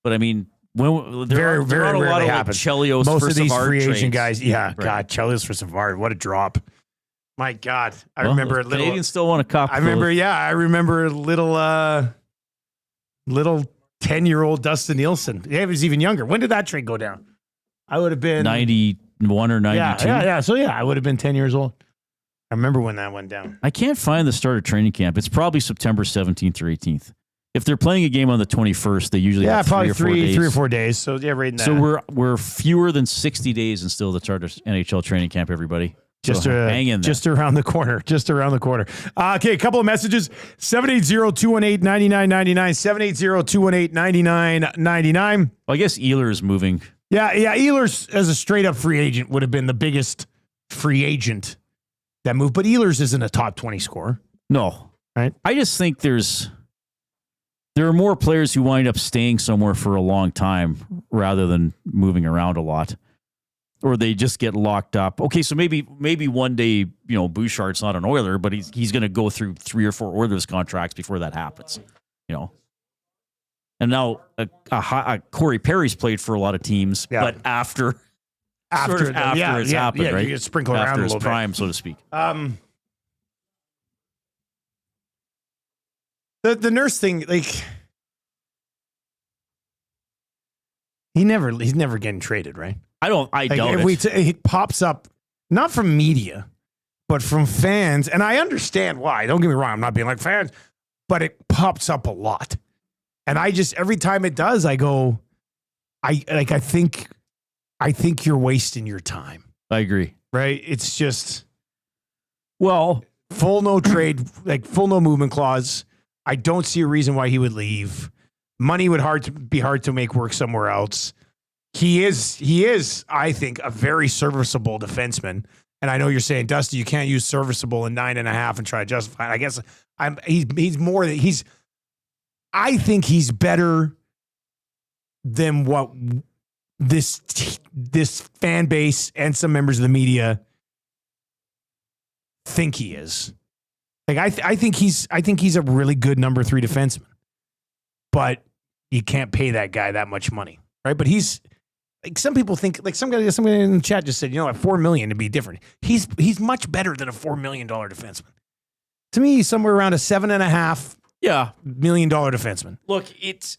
But I mean, there are a lot of like Chelios most for of these Savard free agent trades. guys. Yeah. Right. God, Chelios for Savard. What a drop. My God. I remember a little. Canadians still want to cop. I remember a little 10-year-old Dustin Nielsen. Yeah, he was even younger. When did that trade go down? I would have been 91 or 92. Yeah. So I would have been 10 years old. I remember when that went down. I can't find the start of training camp. It's probably September 17th or 18th. If they're playing a game on the 21st, they usually have probably 3 or 4 days. So right in that. So we're fewer than 60 days until the start of NHL training camp, everybody. Hang in there. Just around the corner. Okay, a couple of messages. 780-218-9999. 780-218-9999. Well, I guess Ehlers moving. Yeah. Ehlers as a straight up free agent would have been the biggest free agent that move. But Ehlers isn't a top 20 scorer. No. Right. I just think there are more players who wind up staying somewhere for a long time rather than moving around a lot. Or they just get locked up. Okay, so maybe one day, Bouchard's not an Oiler, but he's going to go through 3 or 4 Oilers contracts before that happens. And now Corey Perry's played for a lot of teams, but after it's happened, right? You get sprinkled around after a his little prime, bit. so to speak. The Nurse thing, like he's never getting traded, right? I doubt it. It pops up not from media, but from fans, and I understand why. Don't get me wrong, I'm not being like fans, but it pops up a lot, and I just every time it does, I go, I think you're wasting your time. I agree. Right? It's just full no trade, like full no movement clause. I don't see a reason why he would leave. Money would be hard to make work somewhere else. He is, I think, a very serviceable defenseman. And I know you're saying, Dusty, you can't use serviceable in 9.5 and try to justify it. I guess he's more than I think he's better than what this fan base and some members of the media think he is. Like I think he's a really good number 3 defenseman, but you can't pay that guy that much money, right? But he's like some people think, like somebody in the chat just said, at $4 million to be different. He's much better than a $4 million defenseman. To me, he's somewhere around a $7.5 million defenseman. Look, it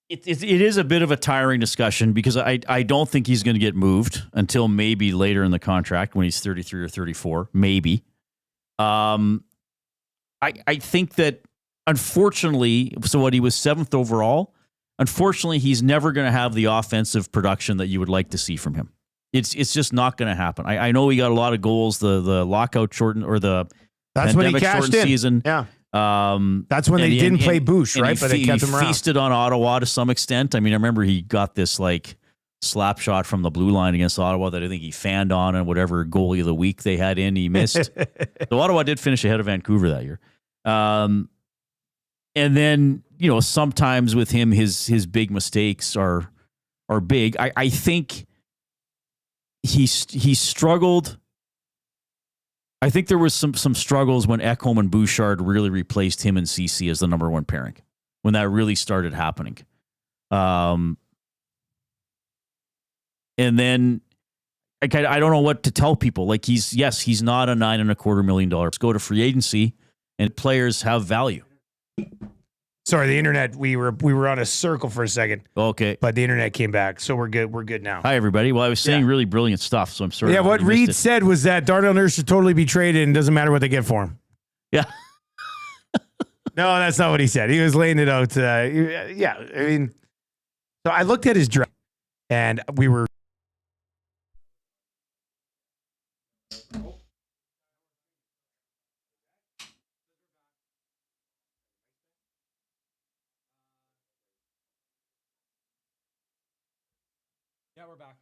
is a bit of a tiring discussion because I don't think he's going to get moved until maybe later in the contract when he's 33 or 34, maybe. I think that unfortunately, so what he was 7th overall. Unfortunately, he's never going to have the offensive production that you would like to see from him. It's just not going to happen. I know he got a lot of goals. The lockout shortened or the that's when he cashed in. Season. Yeah. That's when they didn't play Bouch, right? But they kept him around. He feasted on Ottawa to some extent. I mean, I remember he got this like slap shot from the blue line against Ottawa that I think he fanned on, and whatever goalie of the week they had in, he missed. So Ottawa did finish ahead of Vancouver that year. And then, sometimes with him, his big mistakes are big. I think he struggled. I think there was some struggles when Ekholm and Bouchard really replaced him and CC as the number 1 pairing, when that really started happening. And then I don't know what to tell people. Like he's not a $9.25 million. Let's go to free agency, and players have value. Sorry, the internet. We were on a circle for a second. Okay, but the internet came back, so we're good. We're good now. Hi, everybody. Well, I was saying really brilliant stuff, so I'm sorry. Yeah, what Reid said was that Darnell Nurse should totally be traded, and doesn't matter what they get for him. Yeah. No, that's not what he said. He was laying it out. Yeah, I mean, so I looked at his draft, and we were. Yeah, we're back.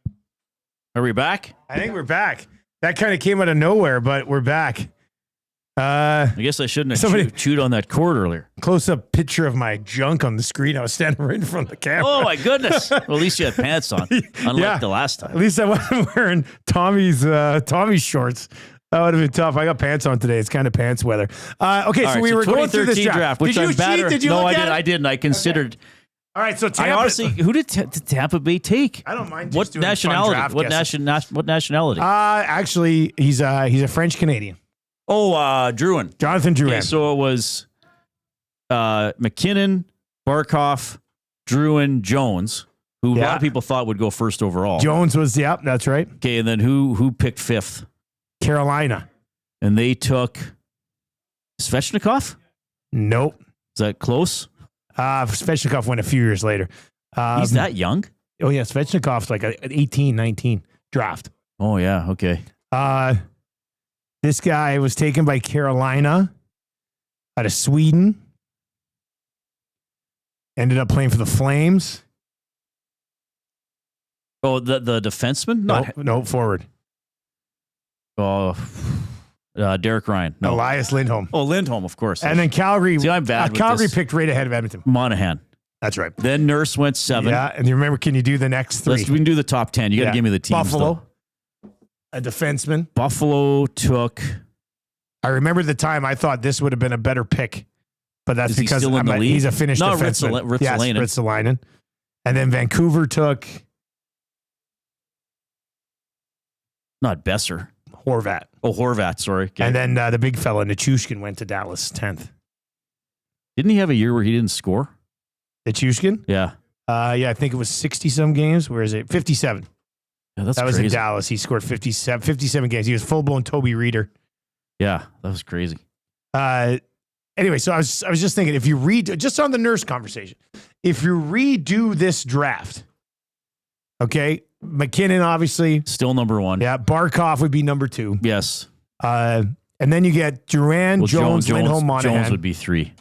Are we back? I think we're back. That kind of came out of nowhere, but we're back. I guess I shouldn't have chewed on that cord earlier. Close-up picture of my junk on the screen. I was standing right in front of the camera. Oh, my goodness. Well, at least you had pants on, unlike the last time. At least I wasn't wearing Tommy's shorts. That would have been tough. I got pants on today. It's kind of pants weather. Okay, so we were going through this draft. Which did you cheat? Did you no, look at I didn't. I considered... Okay. All right, so Tampa. I honestly, who did Tampa Bay take? I don't mind. What nationality? What nationality? Actually, he's a French Canadian. Oh, Drouin. Jonathan Drouin. Okay, so it was McKinnon, Barkov, Drouin, Jones, who a lot of people thought would go first overall. Jones was that's right. Okay, and then who picked 5th? Carolina. And they took Svechnikov? Nope. Is that close? Svechnikov went a few years later. He's that young? Oh, yeah. Svechnikov's like an 18, 19 draft. Oh, yeah. Okay. This guy was taken by Carolina out of Sweden. Ended up playing for the Flames. Oh, the defenseman? No, forward. Oh, Derek Ryan. No. Elias Lindholm. Oh, Lindholm, of course. And then Calgary. See, I'm bad with Calgary this. picked right ahead of Edmonton. Monahan. That's right. Then Nurse went 7. Yeah, and you remember, can you do the next 3? We can do the top 10. You got to give me the teams. Buffalo, though. a defenseman. Buffalo took. I remember the time I thought this would have been a better pick, but that's Is he because still in the league? He's a Finnish No, defenseman. Yes, Ritzalainen. Ritzalainen. And then Vancouver took Not Besser. Horvat. Oh, Horvat, sorry. Okay. And then the big fella, Nichushkin, went to Dallas 10th. Didn't he have a year where he didn't score? Nichushkin? Yeah. Yeah, I think it was 60-some games. Where is it? 57. Yeah, that's that was crazy. in Dallas. He scored 57 games. He was full-blown Toby Reader. Yeah, that was crazy. Anyway, so I was just thinking, if you just on the Nurse conversation, if you redo this draft, okay, McKinnon obviously Still number 1. yeah, Barkov would be number 2, Yes. and then you get Duran, Jones, Lindholm, Monahan. Jones would be 3.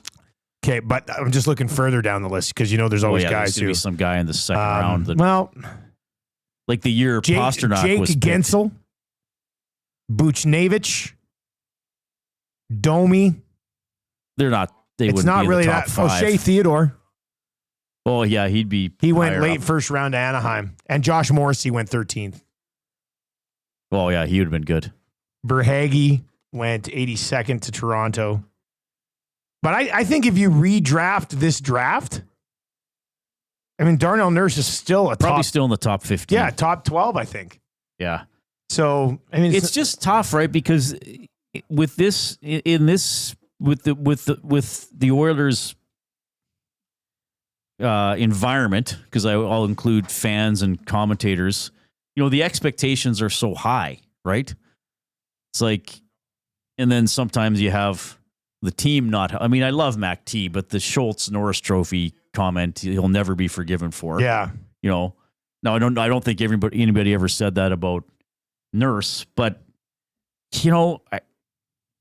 Okay, but I'm just looking further down the list because there's always guys there's gonna who be some guy in the second round that, well, like the year Pasternak Jake was picked. Gensel, Buchnevich, Domi. They're not. They It's wouldn't not be in really the top that. 5. O'Shea Theodore. Oh yeah, he'd be. He went higher late up. first round to Anaheim. And Josh Morrissey went 13th. Oh yeah, he would have been good. Berhage went 82nd to Toronto. But I think if you redraft this draft, I mean, Darnell Nurse is still Probably still in the top 15. Yeah, top 12, I think. Yeah. So, I mean, It's just tough, right? Because with this, with the Oilers environment, because I'll include fans and commentators, the expectations are so high, right? It's like, and then sometimes you have the team not. I mean, I love Mac T, but the Schultz Norris Trophy comment he'll never be forgiven for. yeah. Now I don't think anybody ever said that about Nurse, but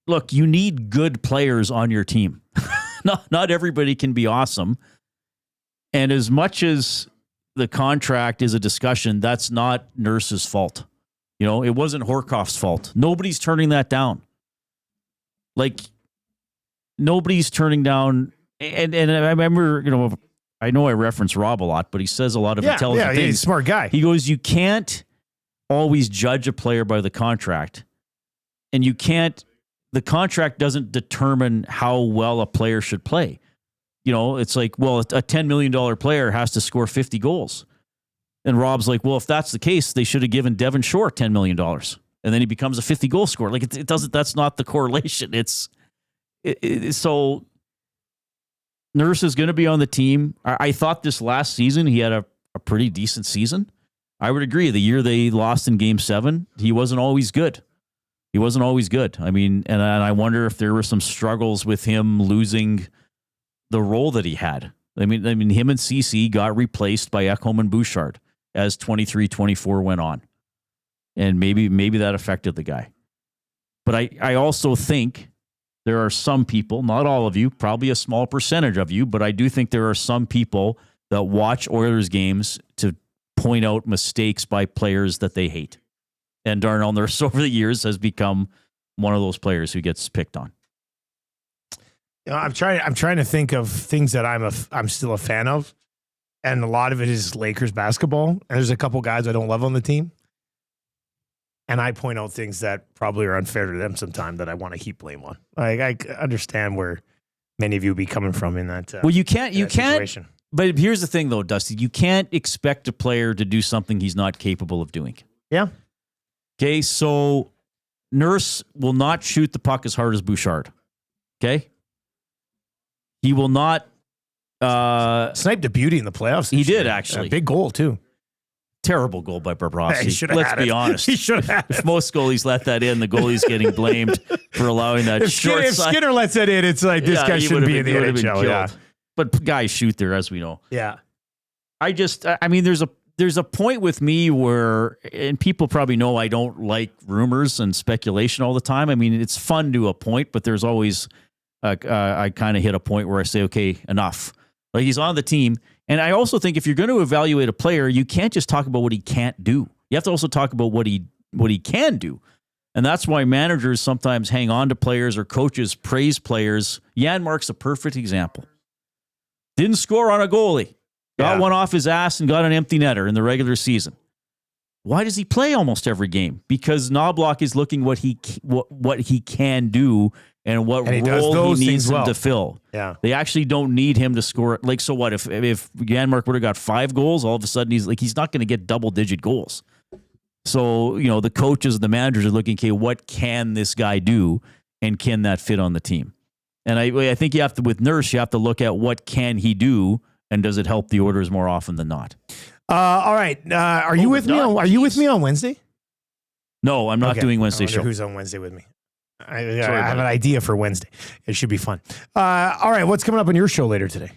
look, you need good players on your team. Not everybody can be awesome. And as much as the contract is a discussion, that's not Nurse's fault. It wasn't Horkoff's fault. Nobody's turning that down. Like, nobody's turning down. And I remember, I know I reference Rob a lot, but he says a lot of intelligent things. He's a smart guy. He goes, you can't always judge a player by the contract. And the contract doesn't determine how well a player should play. It's like, well, a $10 million player has to score 50 goals. And Rob's like, well, if that's the case, they should have given Devin Shore $10 million. And then he becomes a 50 goal scorer. Like, it doesn't, that's not the correlation. So Nurse is going to be on the team. I thought this last season, he had a pretty decent season. I would agree. The year they lost in Game 7, he wasn't always good. I mean, and I wonder if there were some struggles with him losing the role that he had. I mean, him and CC got replaced by Ekholm and Bouchard as 23-24 went on. And maybe that affected the guy. But I also think there are some people, not all of you, probably a small percentage of you, but I do think there are some people that watch Oilers games to point out mistakes by players that they hate. And Darnell Nurse over the years has become one of those players who gets picked on. I'm trying to think of things that I'm still a fan of, and a lot of it is Lakers basketball. And there's a couple guys I don't love on the team, and I point out things that probably are unfair to them sometimes that I want to keep blame on. Like, I understand where many of you be coming from in that. Well, you can't. Situation. But here's the thing, though, Dusty. You can't expect a player to do something he's not capable of doing. Yeah. Okay, so Nurse will not shoot the puck as hard as Bouchard. Okay. He will not sniped a beauty in the playoffs. He did, actually. A big goal, too. Terrible goal by Bobrovsky. Let's be honest. He should have. If most goalies let that in, the goalie's getting blamed for allowing that short If side. Skinner lets that in, it's like, this guy shouldn't be in the NHL. Yeah. But guys shoot there, as we know. Yeah. I mean, there's a point with me where, and people probably know I don't like rumors and speculation all the time. I mean, it's fun to a point, but there's always, I kind of hit a point where I say, okay, enough. Like, he's on the team. And I also think if you're going to evaluate a player, you can't just talk about what he can't do. You have to also talk about what he can do. And that's why managers sometimes hang on to players or coaches praise players. Janmark's a perfect example. Didn't score on a goalie. Got one off his ass and got an empty netter in the regular season. Why does he play almost every game? Because Knobloch is looking what he can do and what role he needs him to fill. Yeah. They actually don't need him to score. Like, so what? If Janmark would have got 5 goals, all of a sudden he's not going to get double-digit goals. So, the coaches and the managers are looking, okay, what can this guy do, and can that fit on the team? And I think with Nurse, you have to look at what can he do, and does it help the Oilers more often than not? All right. Are you with me on Wednesday? No, I'm not doing Wednesday show. Who's on Wednesday with me? I have an idea for Wednesday. It should be fun. All right. What's coming up on your show later today?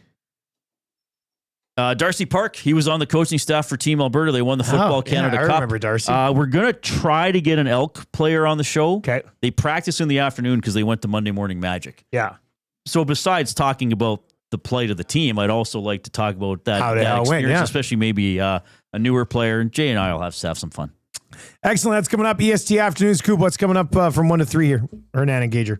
Darcy Park, he was on the coaching staff for Team Alberta. They won the Football Canada Cup. I remember Darcy. We're going to try to get an Elk player on the show. Okay. They practice in the afternoon because they went to Monday Morning Magic. Yeah. So besides talking about the plight of the team, I'd also like to talk about that experience, especially maybe a newer player. And Jay and I will have some fun. Excellent. That's coming up. EST Afternoon Scoop. What's coming up from 1 to 3 here? Hernan and Gager.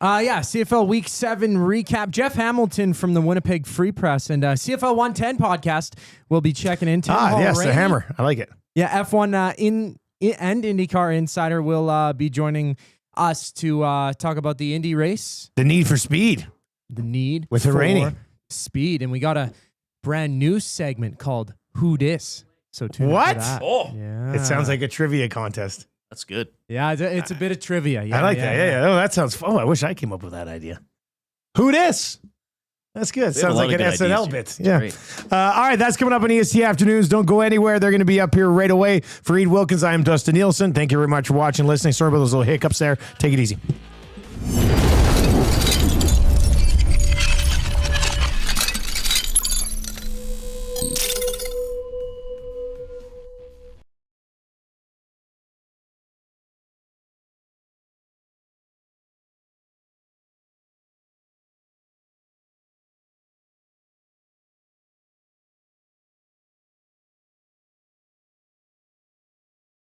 CFL Week 7 recap. Jeff Hamilton from the Winnipeg Free Press and CFL 110 podcast will be checking in. Yes, the hammer. I like it. Yeah, F1 and IndyCar Insider will be joining us to talk about the Indy race. The need for speed. The need with the rainy speed. And we got a brand new segment called Who Dis. So tune in for that. Oh, yeah. It sounds like a trivia contest. That's good. Yeah, it's a bit of trivia. Yeah, I like that. Yeah. Oh, that sounds fun. Oh, I wish I came up with that idea. Who dis? That's good. Sounds like an SNL bit. Yeah. All right, that's coming up on EST Afternoons. Don't go anywhere. They're going to be up here right away. For Reid Wilkins, I am Dustin Nielsen. Thank you very much for watching, listening. Sorry about those little hiccups there. Take it easy.